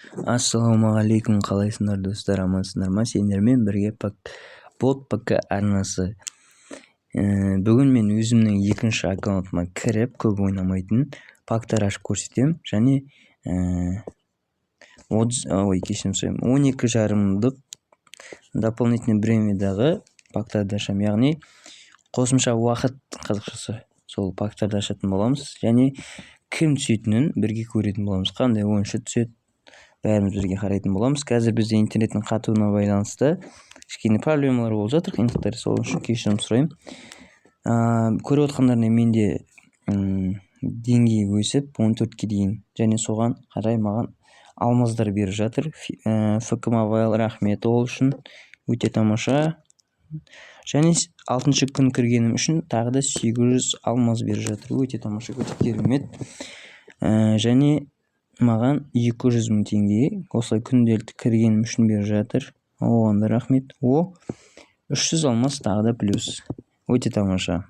Ассалаумағалейкум, қалайсыңдар достар, амансыңдар ма? Сендермен бірге бот ПК арнасы. Бүгін мен өзімнің екінші аккаунтыма кіріп, көп ойнамайтын пактар ашып көрсетемін. Және 12 жарымдық дополнительный времядағы пактарды ашамын. Яғни қосымша уақыт қазақшасы сол пактарды ашатын боламыз. Және кім түсетінін бірге көретін боламыз. Қандай ойыншы түседі, бәріміз бірге қарайтын боламыз. Қазір бізде интернеттің қатуына байланысты кішкене проблемалар болып жатыр, қиындықтар, сол үшін кешірім сұраймын. Көріп отқандарыңдай менде деңгей өсіп 14-ке дейін, және соған қарай маған алмаздар беріп жатыр. ФК Mobile рахмет ол үшін, өте тамаша. Және 6-шы күн кіргенім үшін тағы да 800 алмаз беріп жатыр. Өте тамаша, өте керемет. Және маған 200 мың теңге осылай күнделікті кіргенім үшін беріп жатыр. Оған да рахмет. 300 алмаз тағы да плюс. Өте тамаша.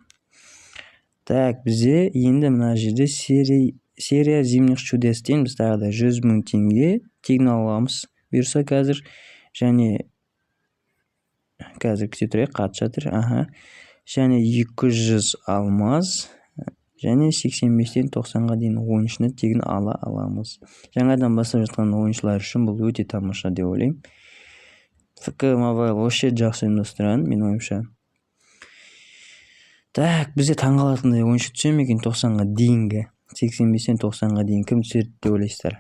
Так, бізде енді мына жерде серия зимних чудес дейміз. Тағы да 100 мың теңге тегін аламыз бұйырса қазір. Және қазір күте тұрайық, қатып жатыр. Және 200 алмаз. Және 85-тен 90-ға дейін ойыншыны тегін ала аламыз. Жаңадан бастап жатқан ойыншылар үшін бұл өте тамаша деп ойлаймын. ФК Mobile вообще жақсы ұйымдастырған, мен ойымша. Так, бізде таңғалатындай ойыншы түсе ме екен 90-ға дейінгі, 85-тен 90-ға дейін кім түседі деп ойлайсыздар?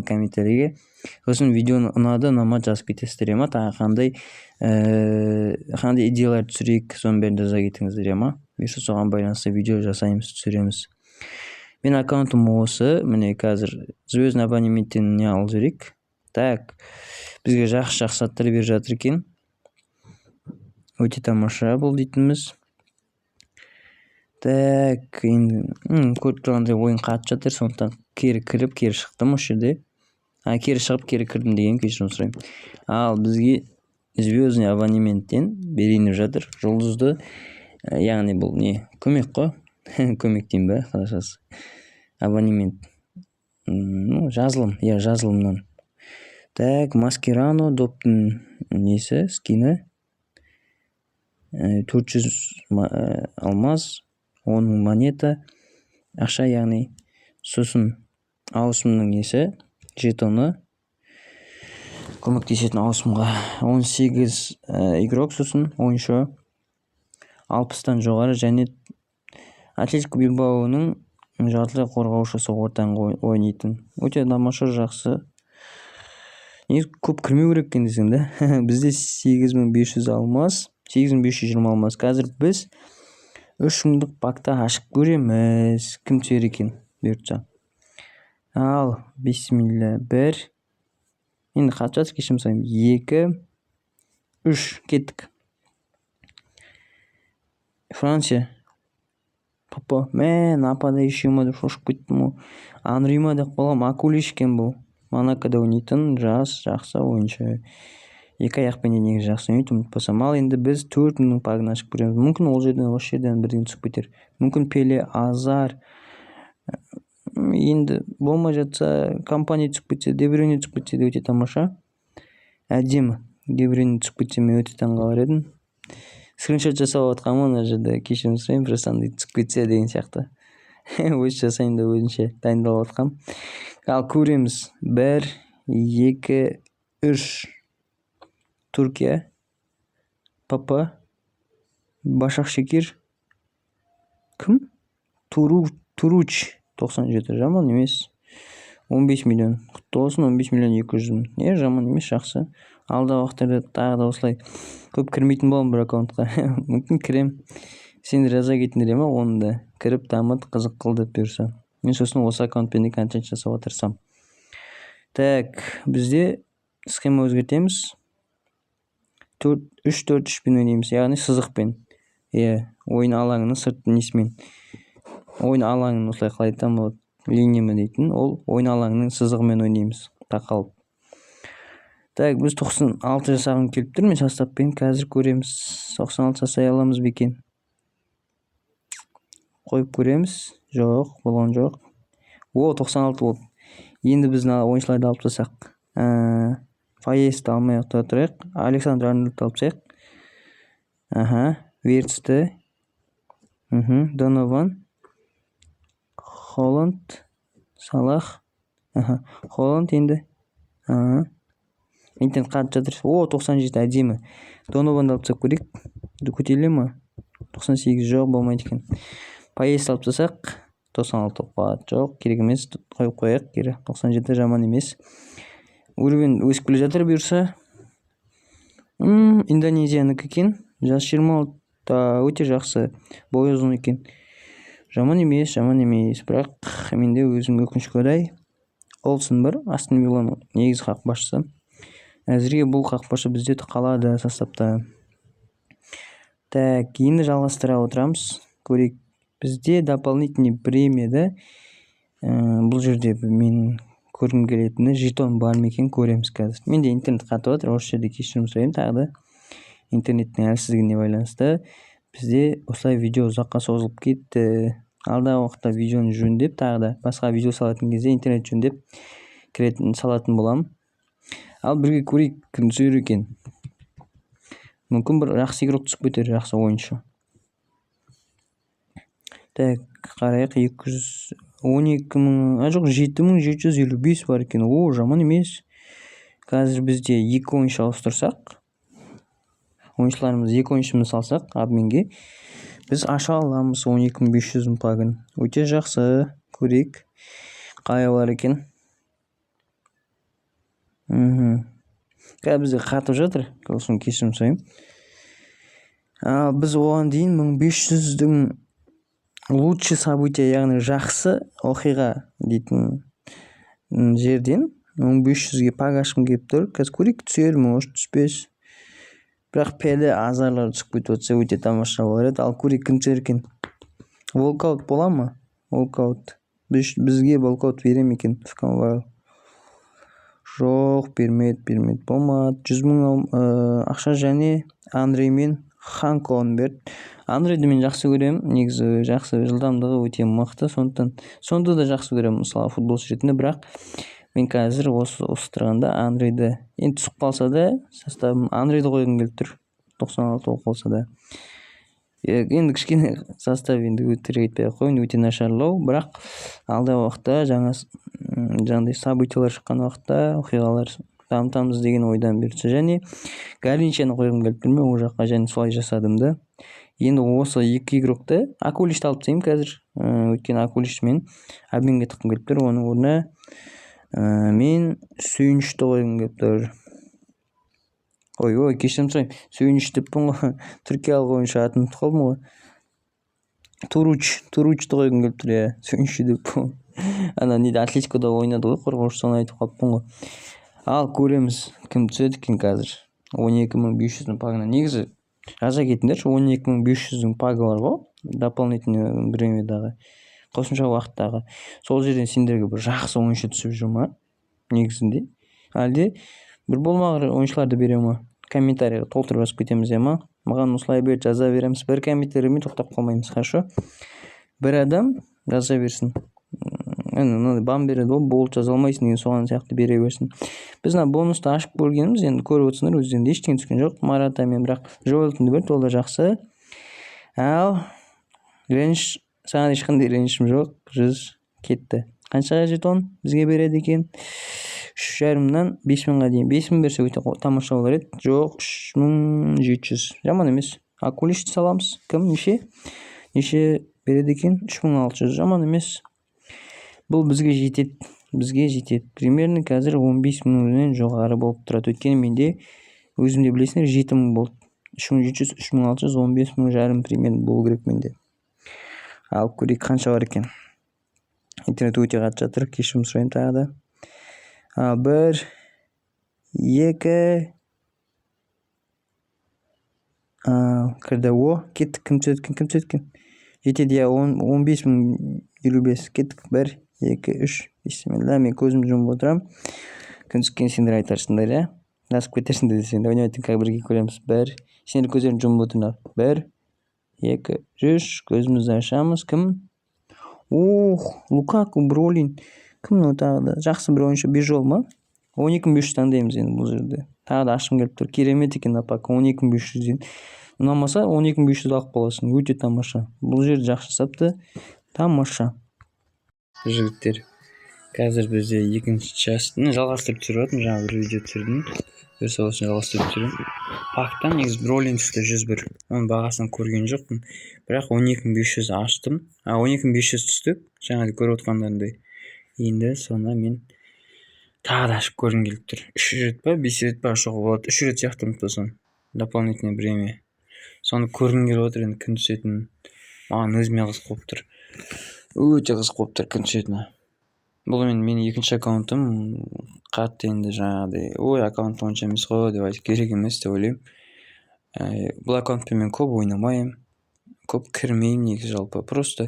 Комментарийге. Сосын видеоны ұнады, ұнамады жазып кетесіздер ма? Тағы қандай идеялар түсірейік, соның бәрін жаза кетіңіздер ма? Бұйырса соған байланысты видео жасаймыз, түсіреміз. Мен аккаунтым осы, міне қазір звездный абонементтен не алып жүрейік. Так, бізге жақсы аттар беріп жатыр екен. Өте тамаша бұл дейтініміз. Так, көріп тұрғандай ойын қатып жатыр, сондықтан кері кіріп, кері шықтым осы жерде. Кері шығып, кері кірдім деген кешірім сұраймын. Ал бізге звездный абонементтен берейін жатыр. Жұлдызды, яғни бұл не? Көмек қой. Көмек деймін бе, қазақшасы. Абонемент. Жазылым, жазылымнан. Так, Маскерано доптың несі, скины. 400 алмаз, 10 монета, ақша, яғни сосын ауысымның несі, жетоны, көмектесетін ауысымға 18 игрок, сосын ойыншы 60-тан жоғары, және Атлетико Билбаоның жартылай қорғаушысы ортаң ойнайтын. Өте тамаша, жақсы. Көп кірмеу керек екен десең да. Бізде 8500 алмаз, 8520 алмаз. Қазір біз 3 мыңдық пакта ашып көреміз. Кім түсер екен бұйыртса. Ал, бисмилля, 1. Енді қатып жатыр, кешірім сұраймын. 2, 3, кеттік. Франция. Папа, нападающий ма деп шошып кеттім ғой. Анри ма деп қалам, Акулиш екен бұл. Монакода ойнайтын жақсы ойыншы. 2 аяқпен негізі жақсы ойнайды, ұмытпасам. Ал енді біз 4 мыңның пагын ашып көреміз. Мүмкін ол жерден осы жерден бірден түсіп кетер. Мүмкін Пеле, Азар. Енді болмай жатса, компания түсіп кетсе, Дебрюйне түсіп кетсе де өте тамаша. Әдемі. Дебрюйне түсіп кетсе мен өте таңғалар едім. Скриншот жасап отқанмын, мына жерде кешірім сұраймын, просто андай түсіп кетсе деген сияқты. Өз жасайын да өзінше дайындалып отқам. Ал көреміз. 1, 2, 3. Түркия. Папа. Башакшекир. Кім? Туруч. 97, жаман емес. 15 миллион. Құтты болсын, 15 миллион 200 мың. Жаман емес, жақсы. Алда уақыттарда тағы да осылай көп кірмейтін болам бір аккаунтқа. Мүмкін кірем. Сендер жаза кетіңдер ма? Оны да кіріп дамыт, қызық қылды бұйырса. Мен сосын осы аккаунтпен де контент жасап отырсам. Так, бізде схема өзгертеміз. 3-4-3-пен ойнаймыз, яғни сызықпен. Ойын алаңының сыртын несімен. Ойын алаңын осылай қалай айтсам болады, линиямен дейтін, ол ойын алаңының сызығымен ойнаймыз, тақалып. Так, біз 96 жасағым келіп тұр, мен составпен қазір көреміз. 96 жасай аламыз бекен. Қойып көреміз. Жоқ, болған жоқ. 96 болды. Енді біз ойыншыларды алып тастасақ. Фаесті алмай ақ тұрайық. Александр Арнольдты алып тастайық. Вертсті. Донован. Холланд. Салах. Холланд енді. Интернет қатып жатыр. 97 әдемі. Донованды алып тастап көрейік. Көтеріле ма? 98 жоқ, болмайды екен. Паесті алып тастасақ 96 қуат. Жоқ, керек емес. Қойып қояйық. 97 жаман емес. Уровень өсіп келе жатыр бұйырса. Индонезиянікі екен. Жас 26, өте жақсы. Бойы ұзын екен. Жаман емес. Бірақ менде өзім өкінішке орай Олсен бар. Астон Вилланың негізгі қақпашысы. Әзірге бұл қақпашы бізде қалады составта. Так, енді жалғастыра отырамыз. Көрейік. Бізде дополнительный премияда бұл жерде мен көргім келетіні жетон бар ма екен, көреміз қазір. Менде интернет қатып отыр. Осы жерде кешірім сұраймын тағы да. Интернеттің әлсіздігіне байланысты бізде осылай видео ұзаққа созылып кетті. Алдағы уақытта видеоны жөндеп, тағы да басқа видео салатын кезде интернет жөндеп салатын болам. Ал бірге көрейік кім түсер екен. Мүмкін бір жақсы игрок түсіп кетер, жақсы ойыншы. Так, қарайық. 7755 бар екен. Жаман емес. Қазір бізде 2 ойыншы ауыстырсақ, ойыншыларымыз 2 ойыншымыз салсақ обменге, біз аша аламыз 12500 пагын. Өте жақсы. Көрейік қалай бар екен. Қазір бізде қатып жатыр. Кешірім сұраймын. Біз оған дейін 1500-дің лучший события, яғни жақсы оқиға дейтін жерден 1500-ге паг ашқым келіп тұр. Қазір көрейік, түсер, может түспес. Бірақ пәлі азарлар түсіп кетіп отса өте тамаша болар еді. Ал көрейік кім түсер екен. Волкаут бола ма? Волкаут. Бізге волкаут бере ме екен? Жоқ, бермеді. Болмады. 100.000 ақша және Андрей мен Ханконы берді. Андрейді мен жақсы көремін. Негізі жақсы, жылдамдығы өте мықты. Сонда да жақсы көремін, мысалы футболшы ретінде. Бірақ мен қазір осы тұрғанда Андрейді енді түсіп қалса да, составым Андрейді қойғым келіп тұр. 96 қалса да. Енді кішкене состав енді өтірік айтпай ақ қояйын, өте нашарлау. Бірақ алдағы уақытта жаңағыдай событиялар шыққан уақытта оқиғалар дамытамыз деген ойдан берді. Және Гаринчаны қойғым келіп тұр ол жаққа, және солай жасадым да. Енді осы 2 игрокты Акулишті алып тастаймын қазір. Өйткені Акулишмен обменге тыққым келіп тұр. Оның орнына мен Сүйінішті қойғым келіп тұр. Ой, кешірім сұраймын. Сүйініш деппін ғой. Түркиялық ойыншы атын ұмытып қалдым ғой. Туручты қойғым келіп тұр, Сүйінішті деппін. Атлетикода ойнады ғой, қорғаушы, соны айтып қалыппын ғой. Ал көреміз кім түседі екен қазір. 12500 пагына. Негізі жаза кетіңдерші, 12500 пагы бар ғой. Дополнительный премиядағы, қосымша уақыттағы. Сол жерден сендерге бір жақсы ойыншы түсіп жүр ма? Негізінде. Әлде бір болмағыр ойыншыларды бере ма? Комментарийға толтырып жазып кетеміз ма? Маған осылай бер, жаза береміз. Бір комментариймен тоқтап қалмаймыз, хорошо? Бір адам жаза берсін. Бам береді, болт жаза алмайсың деген соған сияқты бере берсін. Біз бонусты ашып көргеніміз, енді көріп отырсыңдар, өздерінде ештеңе түскен жоқ. Марата мен бірақ Жоэлтонды берді, ол да жақсы. Ал реніш, саған ешқандай ренішім жоқ. 100 кетті. Қаншаға жетон бізге береді екен? 3,5-нан 5.000-ға дейін. 5.000 берсе өте тамаша болар еді. Жоқ, 3.700. Жаман емес. Акулишті саламыз. Кім? Неше береді екен? 3.600. Жаман емес. Бұл бізге жетеді. Примерно қазір 15.000-нен жоғары болып тұрады. Өйткені менде өзімде білесіңдер 7.000 болды. 3.700, 3.600, 15.500 примерно болу керек менде. Ал көрейік қанша бар екен. Интернет өте қатып жатыр. Кешірім сұрайын тағы да. 1, 2 кірді. Кеттік. Кім түседі? Жетеді, 15.055. Кеттік. 1, 2, 3. Бисмилла, мен көзімді жұмып отырам. Күн түскен сендер айтарсыңдар, Насып кетерсіңдер десең. Ойнайтын как бірге көреміз. 1. Сендер көздерін жұмып отырыңдар. 1, 2, 3. Көзімізді ашамыз. Кім? Лукаку, Бролин. Кім тағы да? Жақсы бір ойыншы, Бижол ма? 12500 таңдаймыз енді бұл жерде. Тағы да ашқым келіп тұр. Керемет екен апака, 12500-ден. Ұнамаса 12500 алып қаласың. Өте тамаша. Бұл жер жақсы жасапты. Тамаша. Жігіттер, қазір бізде екінші частыны жалғастырып түсіріп жатырмын. Жаңа бір видео түсірдім. Бұйырса осыны жалғастырып түсіремін. Пактан негізі бір ойын түсті 101. Оның бағасын көрген жоқпын. Бірақ 12500 аштым. 12500 түсті. Жаңа көріп отқандарындай. Енді соны мен тағы да ашып көргім келіп тұр. 3 рет па, 5 рет па ашуға болады. 3 рет сияқты ұмытпасам. Дополнительное время. Соны көргім келіп отыр, енді күн түсетінін. Маған өзіме қызық болып тұр. Өте қызық болып тұр күн түсетіні. Бұл менің екінші аккаунтым. Қатты енді жаңағыдай, аккаунт онша емес қой деп айтып керек емес деп ойлаймын. Бұл аккаунтпен мен көп ойнамаймын, көп кірмеймін негізі жалпы. Просто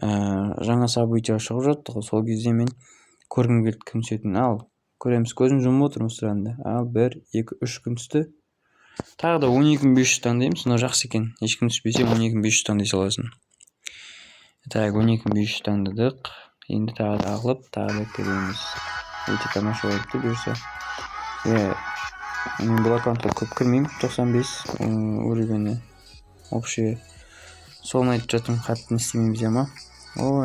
жаңа события шығып жатты ғой, сол кезде мен көргім келді күн түсетінін. Ал көреміз, көзім жұмып отырмын сұрағанда. Ал 1, 2, 3 күн түсті. Тағы да 12500 таңдаймыз. Мынау жақсы екен. Ешкім түспесе 12500 таңдай саласың. Так, 12500 таңдадық. Енді тағы да ағылып, тағы да көреміз. Өте тамаша болыпты бұйырса. Мен бұл аккаунтқа көп кірмеймін. 95 уровені. Общий. Соны айтып жатырмын, қатты не істемейміз ма?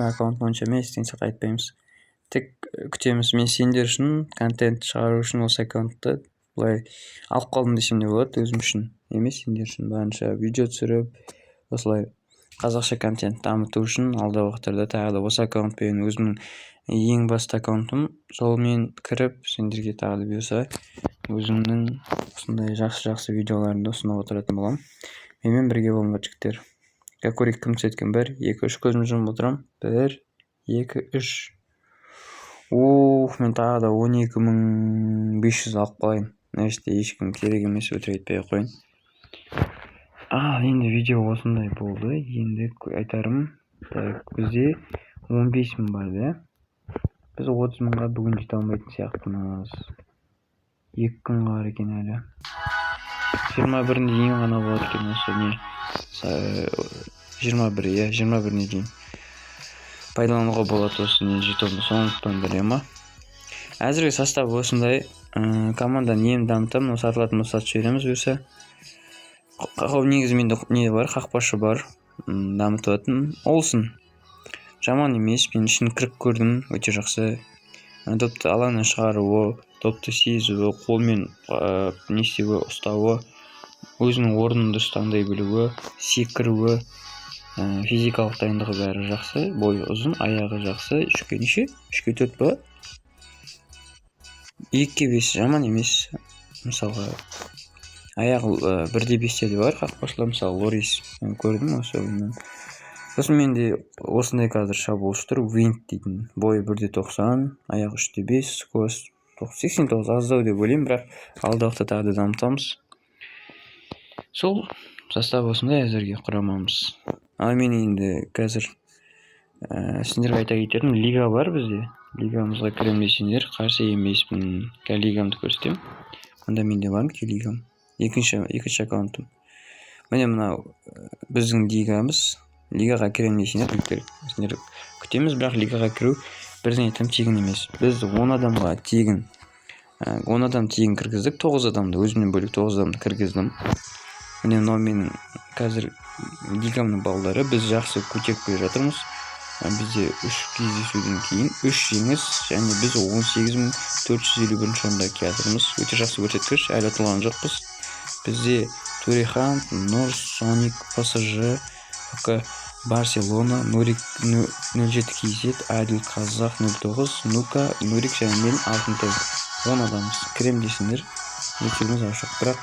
Аккаунт онша емес, денсек айтпаймыз. Тек күтеміз. Мен сендер үшін контент шығару үшін осы аккаунтты былай алып қалдым десем де болады, өзім үшін емес, сендер үшін барынша видео түсіріп, осылай қазақша контент дамыту үшін алдағы уақыттарда тағы да осы аккаунтпен өзімнің ең басты аккаунтым, солмен кіріп сендерге тағы да бұйырса өзімнің осындай жақсы видеоларымды ұсынып отыратын боламын. Менімен бірге болыңдар жігіттер. Көрейік кім түседі. 1, 2, 3 көзім жұмып отырамын. 1, 2, 3. Мен тағы да 12500 алып қалайын. Нәште ешкім керек емес, өтірік айтпай қойын. Енді видео осындай болды. Енді айтарым, бізде 15000 бар, да? Біз 30000-ға бүгін жете алмайтын сияқтымыз. 2 күн қалар екен әлі. 21-іне дейін ғана болады екен осы не. 21-іне дейін пайдалануға болады осы не жетонды. Сондықтан білема. Әзірге состав осындай. Команданың ем дамытамын. Сатылатын сатып жібереміз бұйырса. Негізі менде не бар, қақпашы бар. Дамытатын олсын. Жаман емес, мен ішін кіріп көрдім, өте жақсы. Допты алаңнан шығаруы, допты сезуі, қолмен не істеуі, ұстауы, өзінің орнын дұрыс таңдай білуі, секіруі, физикалық дайындығы бәрі жақсы. Бойы ұзын, аяғы жақсы. 3-ке неше? 3-ке 4 ба? 2-ке 5 жаман емес. Мысалға аяғы 1-де 5-те де бар қақпашылар, мысалы Лорис мен көрдім осы ойыннан. Сосын менде осындай қазір шабуылшы тұр, Винт дейтін. Бойы 1-де 90, аяғы 3-де 5, скорость 89 аздау деп ойлаймын, бірақ алдағы уақытта тағы да дамытамыз. Сол состав осындай әзірге құрамамыз. Ал мен енді қазір сендерге айта кетерім, лига бар бізде. Лигамызға кірем десеңдер, қарсы емеспін. Лигамды көрсетемін. Онда менде бар ма лигам? Екінші аккаунтым. Міне мынау біздің лигамыз. Лигаға кірем десеңдер, сендер күтеміз, бірақ лигаға кіру бірден айтам тегін емес. Біз 10 адамға тегін, 10 адам тегін кіргіздік, 9 адамды, өзімнен бөлік 9 адамды кіргіздім. Міне мынау менің қазір лигамның балдары, біз жақсы көтеріп келе жатырмыз. Бізде 3 кездесуден кейін 3 жеңіс, және біз 18451 орында келатырмыз. Өте жақсы көрсеткіш, әлі ұтылған жоқпыз. Бізде Турехан, Нор, Соник, ПСЖ, Барселона, Нурик 07 KZ, Адил Қазақ 09, Нука, Нурик және мен Алтынтай. 10 адамыз. Кірем десіңдер, есігіміз ашық. Бірақ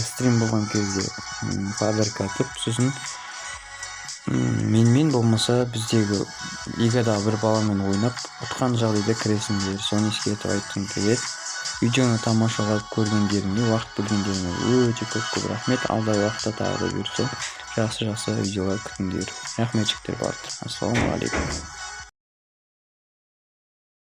стрим болған кезде подарка атып, сосын менімен болмаса біздегі лигадағы бір баламен ойнап, ұтқан жағдайда кіресіңдер. Соны ескертіп айтқым келеді. Видеоны тамашалап көргендеріңе, уақыт бөлгендеріңе өте көп рахмет. Алдағы уақытта тағы да бұйырса жақсы видеолар күтіңдер. Рахмет жігіттер, барлықтарыңа. Ассалаумағалейкум.